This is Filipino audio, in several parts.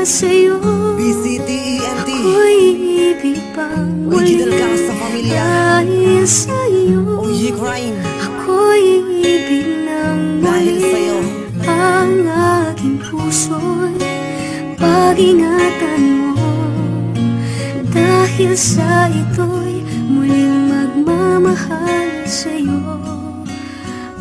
sa'yo. BCTENT Ako'y ibig pang muli Original Gangsta Familia. dahil sa'yo. OG Crime Ako'y ibig ng dahil muli. sa'yo. Ang aking puso'y pag-ingatan mo, dahil sa ito'y muling magmamahal sa'yo.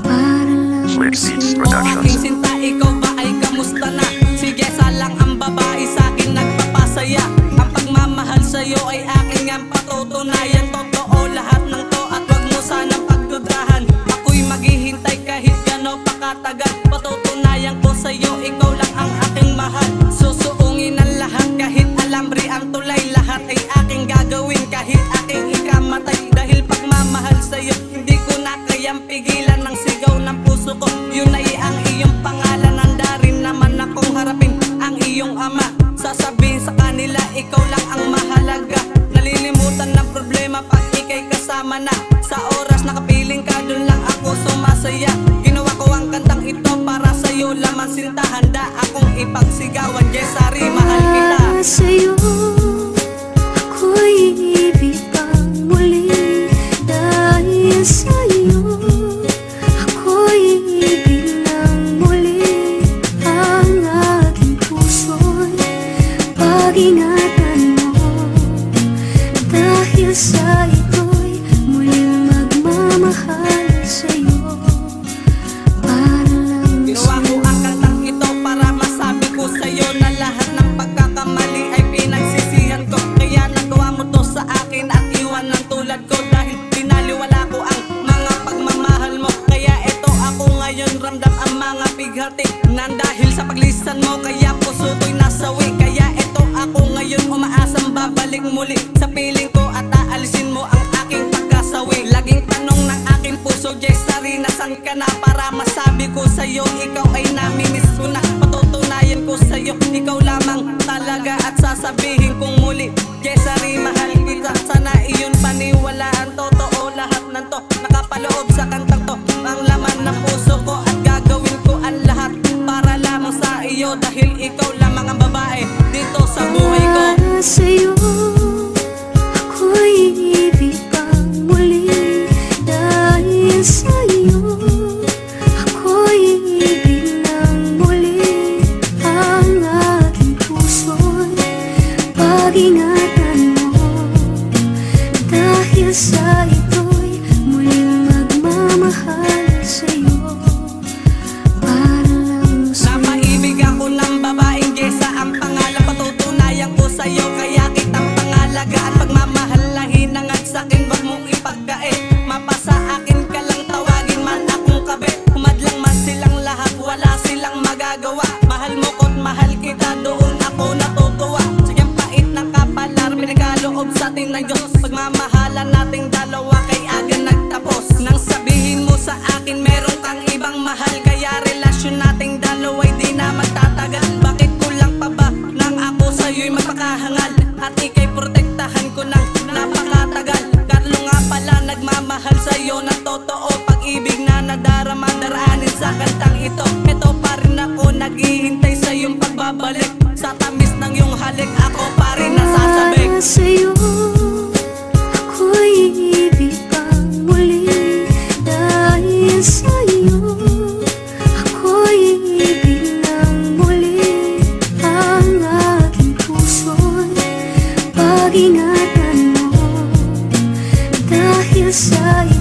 Para lang sa'yo. Aking sinta, ikaw ba ay kamusta na? Sige, salang ang babae sa'kin nagpapasaya. Ang pagmamahal sa'yo ay aking ang patutunayan. Totoo lahat ng to at wag mo sanang pagdudahan. Ako'y maghihintay kahit gano pa katagal. Patutunayan ko sa'yo, ikaw lang ang aking mahal. Susuungin ang lahat kahit alambre ang tulay. Lahat ay aking gagawin kahit aking ikamatay. Dahil pagmamahal sa'yo, hindi ko na kayang pigilan ng sigaw ng puso ko. Yun ay ang iyong pangalan. Handa rin naman akong harapin ang iyong ama. Sasabihin sa kanila, ikaw lang ang mahalaga. Nalilimutan ng problema pag ika'y kasama na. Sa oras nakapiling ka, dun lang ako sumasaya. Ginawa ko ang kantang ito para sa'yo lamang sinta. Handa akong ipagsigawan, Jesari, mahal kita. Sa'yo, ako'y ibig pang muli dahil sa'yo. Ako'y ibig ng muli. Ang aking puso'y pag-ingatan mo, dahil sa ito'y muling magmamahal sa'yo. Para lang Ginawa ko ang kantang ito para masabi ko sa'yo na lahat ng pagkakamali ay pinagsisihan ko. Kaya nagawa mo to sa akin at iwan ng tulad ko. Dahil pinaliwala ko ang mga pagmamahal mo. Kaya eto ako ngayon, ramdam ang mga bighati. Nang dahil sa paglisan mo, kaya puso ko'y nasawi. Kaya eto ako ngayon, umaasang babalik muli sa piling ko at aalisin mo ang aking pagkasawi. Laging tanong ng aking puso, Jesari, nasan ka na? Para masabi ko sa'yo, ikaw ay namimiss ko na. Patutunayan ko sa'yo, ikaw lamang talaga. At sasabihin kong muli, Jesari, mahal kita. Sana iyon paniwalaan, totoo lahat ng to nakapaloob sa kantang to. Ang laman ng puso ko at gagawin ko ang lahat para lamang sa iyo. Dahil ikaw lamang ang babae dito sa buhay ko. Para sa'yo, ako'y ibig pang muli dahil sa'yo. Ako'y ibig ng muli. Ang aking puso'y pag-ingatan mo, dahil sa ito'y muling magmamahal sa'yo. Para lang sa'yo. Napaibig ako ng babaeng Jessa, ang pangalan patutunayan ko sa'yo. Kaya kitang pangalagaan, pagmamahal na hinangad sa'kin, wag mong ipagkain. Mapasa akin ka lang, tawagin man akong kabe. Humadlang man silang lahat, wala silang magagawa. Mahal mo ko't mahal kita, doon ako natutuwa. Sigang pait ng kapalar, pinagaloob sa'tin ng Diyos. Pagmamahalan nating dalawa kay aga nagtapos. Nang sabihin mo sa akin meron kang ibang mahal, kaya relasyon nating dalawa'y di na magtatagal. Bakit kulang pa ba nang ako sa'yo'y magpakahangal? At ika'y protektahan ko ng napakatagal. Carlo nga pala nagmamahal sa'yo ng totoo. Pag-ibig na nadarama, daraanin sa kantang ito. Ito pa rin ako, naghihintay sa iyong pagbabalik. Sa tamis ng iyong halik, ako pa rin nasasabik. Para sa'yo, ako'y ibig pang muli dahil sa'yo. Ako'y ibig ng muli. Ang aking puso'y pag-ingatan mo, dahil sa'yo.